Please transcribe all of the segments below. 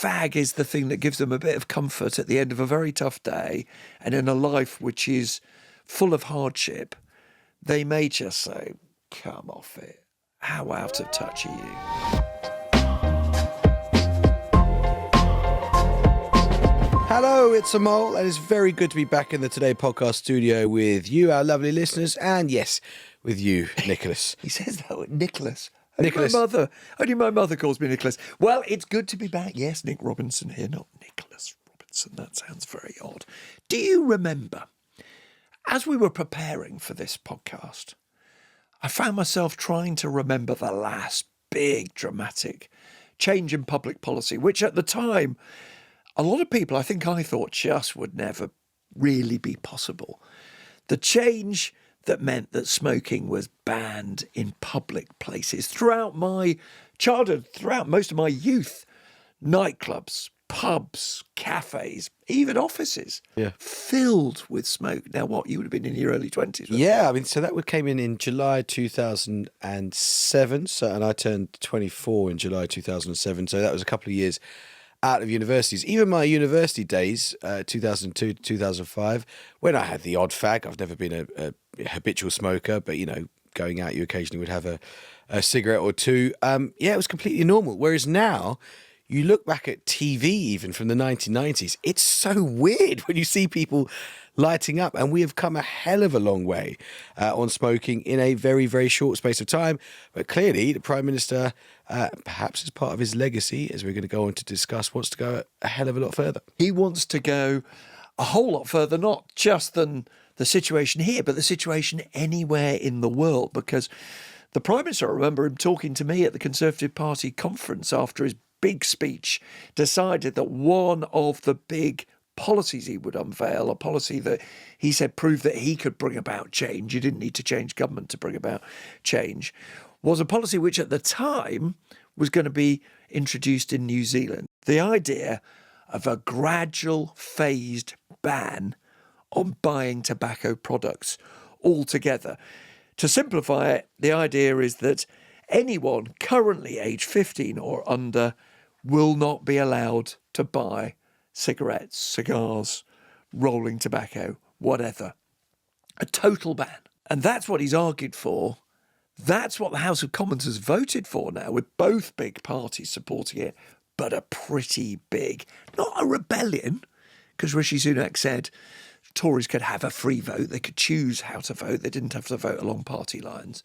fag is the thing that gives them a bit of comfort at the end of a very tough day and in a life which is full of hardship, they may just say, come off it. How out of touch are you? Hello, it's Amol, and it's very good to be back in the Today podcast studio with you, our lovely listeners, and yes, with you, Nicholas. He says that with Nicholas. Nicholas. Only my mother calls me Nicholas. Well, it's good to be back. Yes, Nick Robinson here, not Nicholas Robinson. That sounds very odd. Do you remember, as we were preparing for this podcast, I found myself trying to remember the last big dramatic change in public policy, which at the time, a lot of people, I thought just would never really be possible. The change that meant that smoking was banned in public places throughout my childhood, throughout most of my youth. Nightclubs, pubs, cafes, even offices filled with smoke. Now, what, you would have been in your early 20s? Yeah, I mean, so that came in July 2007, and I turned 24 in July 2007, so that was a couple of years out of universities. Even my university days, 2002 to 2005, when I had the odd fag. I've never been a habitual smoker, but, you know, going out, you occasionally would have a cigarette or two. It was completely normal. Whereas now, you look back at TV even from the 1990s, it's so weird when you see people lighting up. And we have come a hell of a long way on smoking in a very, very short space of time. But clearly, the Prime Minister, perhaps as part of his legacy, as we're going to go on to discuss, wants to go a hell of a lot further. He wants to go a whole lot further, not just than the situation here, but the situation anywhere in the world. Because the Prime Minister, I remember him talking to me at the Conservative Party conference after his big speech, decided that one of the big policies he would unveil, a policy that he said proved that he could bring about change, you didn't need to change government to bring about change, was a policy which at the time was going to be introduced in New Zealand. The idea of a gradual phased ban on buying tobacco products altogether. To simplify it, the idea is that anyone currently aged 15 or under will not be allowed to buy cigarettes, cigars, rolling tobacco, whatever. A total ban. And that's what he's argued for. That's what the House of Commons has voted for now, with both big parties supporting it, but a pretty big, not a rebellion, because Rishi Sunak said Tories could have a free vote, they could choose how to vote, they didn't have to vote along party lines.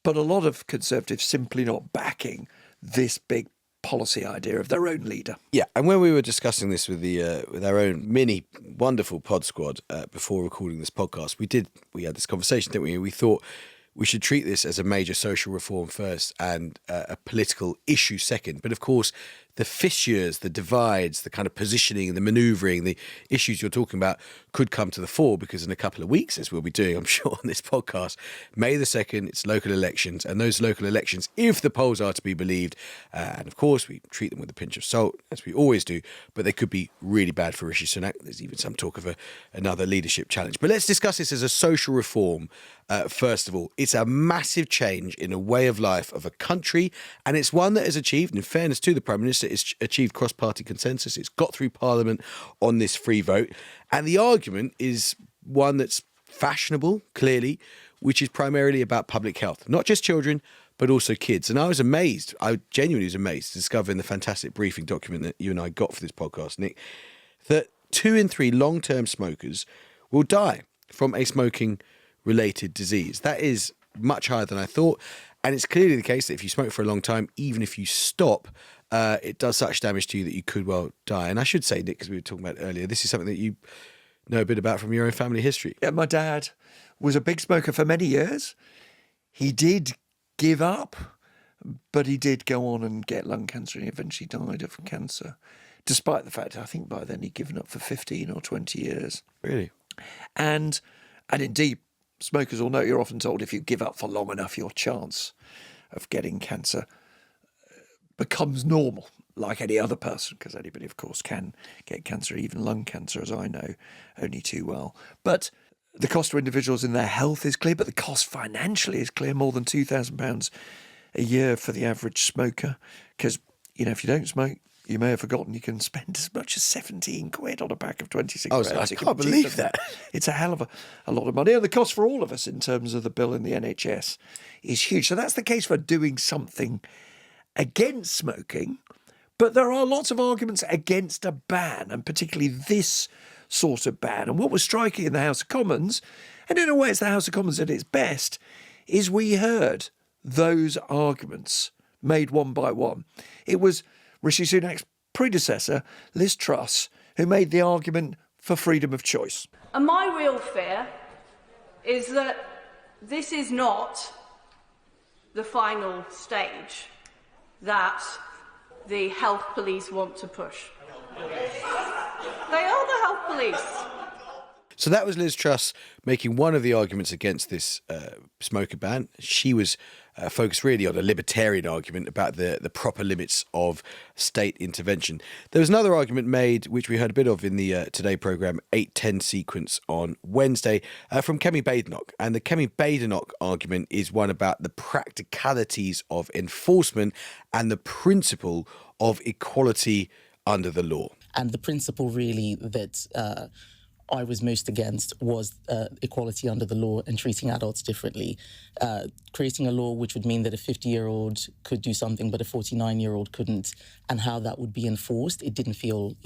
But a lot of Conservatives simply not backing this big policy idea of their own leader. Yeah, and when we were discussing this with our own mini wonderful pod squad before recording this podcast, we had this conversation, didn't we? We thought we should treat this as a major social reform first and a political issue second. But of course, the fissures, the divides, the kind of positioning and the manoeuvring, the issues you're talking about could come to the fore, because in a couple of weeks, as we'll be doing, I'm sure, on this podcast, May the 2nd, it's local elections. And those local elections, if the polls are to be believed, and of course we treat them with a pinch of salt, as we always do, but they could be really bad for Rishi Sunak. There's even some talk of another leadership challenge. But let's discuss this as a social reform. First of all, it's a massive change in a way of life of a country, and it's one that has achieved, in fairness to the Prime Minister, it's achieved cross-party consensus. It's got through Parliament on this free vote, and the argument is one that's fashionable, clearly, which is primarily about public health, not just children, but also kids. And I genuinely was amazed to discover in the fantastic briefing document that you and I got for this podcast, Nick, that 2 in 3 long-term smokers will die from a smoking-related disease. That is much higher than I thought. And it's clearly the case that if you smoke for a long time, even if you stop, it does such damage to you that you could well die. And I should say, Nick, because we were talking about it earlier, this is something that you know a bit about from your own family history. Yeah, my dad was a big smoker for many years. He did give up, but he did go on and get lung cancer, and he eventually died of cancer, despite the fact I think by then he'd given up for 15 or 20 years. Really? And indeed, smokers will know, you're often told if you give up for long enough, your chance of getting cancer becomes normal, like any other person, because anybody, of course, can get cancer, even lung cancer, as I know only too well. But the cost to individuals in their health is clear, but the cost financially is clear, more than £2,000 a year for the average smoker. Because, you know, if you don't smoke, you may have forgotten you can spend as much as 17 quid on a pack of 20 I cigarettes. can't believe that. It's a hell of a lot of money. And the cost for all of us in terms of the bill in the NHS is huge. So that's the case for doing something against smoking. But there are lots of arguments against a ban, and particularly this sort of ban. And what was striking in the House of Commons, and in a way it's the House of Commons at its best, is we heard those arguments made one by one. It was Rishi Sunak's predecessor, Liz Truss, who made the argument for freedom of choice. And my real fear is that this is not the final stage that the health police want to push. They are the health police. So that was Liz Truss making one of the arguments against this smoker ban. She was focused really on a libertarian argument about the proper limits of state intervention. There was another argument made, which we heard a bit of in the Today programme 8:10 sequence on Wednesday, from Kemi Badenoch. And the Kemi Badenoch argument is one about the practicalities of enforcement and the principle of equality under the law. And the principle really that I was most against was equality under the law and treating adults differently. Creating a law which would mean that a 50-year-old could do something but a 49-year-old couldn't, and how that would be enforced, it didn't feel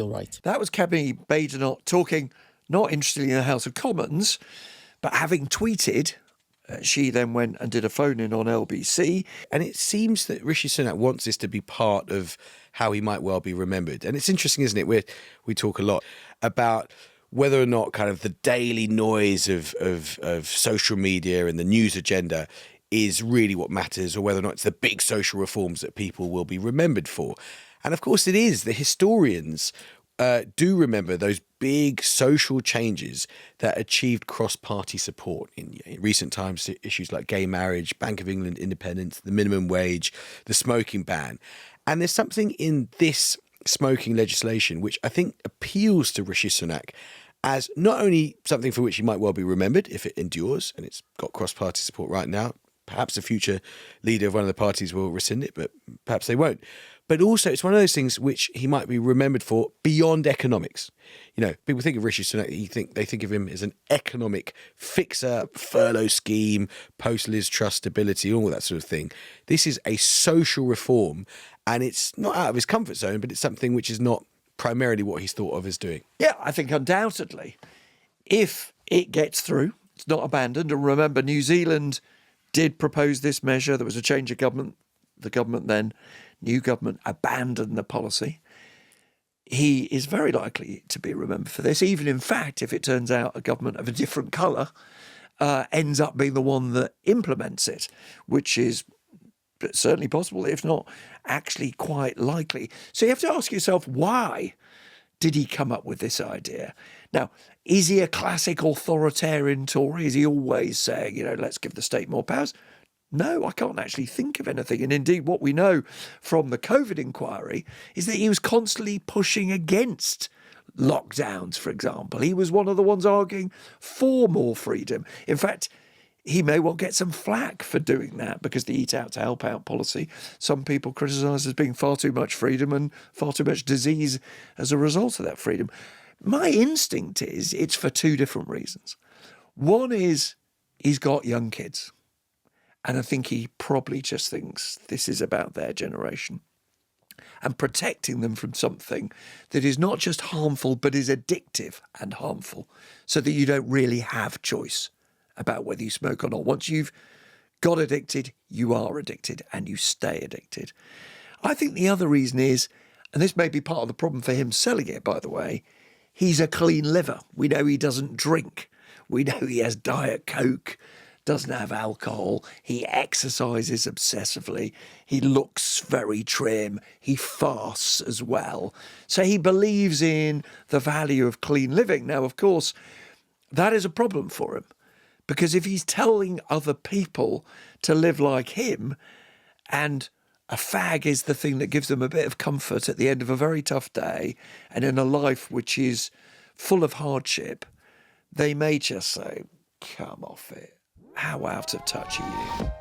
right. That was Kemi Badenoch talking, not interestingly in the House of Commons, but having tweeted. She then went and did a phone-in on LBC. And it seems that Rishi Sunak wants this to be part of how he might well be remembered. And it's interesting, isn't it? We talk a lot about whether or not kind of the daily noise of social media and the news agenda is really what matters, or whether or not it's the big social reforms that people will be remembered for. And of course it is. The historians do remember those big social changes that achieved cross-party support in recent times, issues like gay marriage, Bank of England independence, the minimum wage, the smoking ban. And there's something in this smoking legislation which I think appeals to Rishi Sunak as not only something for which he might well be remembered if it endures, and it's got cross-party support right now. Perhaps the future leader of one of the parties will rescind it, but perhaps they won't. But also it's one of those things which he might be remembered for beyond economics. You know, people think of Rishi Sunak, they think of him as an economic fixer, furlough scheme, post-Liz Truss stability, all that sort of thing. This is a social reform, and it's not out of his comfort zone, but it's something which is not primarily what he's thought of as doing. Yeah, I think undoubtedly, if it gets through, it's not abandoned. And remember, New Zealand did propose this measure. There was a change of government. The government then, new government, abandoned the policy. He is very likely to be remembered for this. Even in fact, if it turns out a government of a different colour ends up being the one that implements it, which is certainly possible, if not actually quite likely. So you have to ask yourself, why did he come up with this idea? Now, is he a classic authoritarian Tory? Is he always saying, let's give the state more powers? No, I can't actually think of anything. And indeed, what we know from the COVID inquiry is that he was constantly pushing against lockdowns, for example. He was one of the ones arguing for more freedom. In fact, he may well get some flack for doing that, because the eat out to help out policy, some people criticise as being far too much freedom and far too much disease as a result of that freedom. My instinct is it's for two different reasons. One is he's got young kids, and I think he probably just thinks this is about their generation and protecting them from something that is not just harmful but is addictive and harmful, so that you don't really have choice about whether you smoke or not. Once you've got addicted, you are addicted and you stay addicted. I think the other reason is, and this may be part of the problem for him selling it, by the way, he's a clean liver. We know he doesn't drink. We know he has Diet Coke, doesn't have alcohol. He exercises obsessively. He looks very trim. He fasts as well. So he believes in the value of clean living. Now, of course, that is a problem for him, because if he's telling other people to live like him, and a fag is the thing that gives them a bit of comfort at the end of a very tough day and in a life which is full of hardship, they may just say, come off it. How out of touch are you?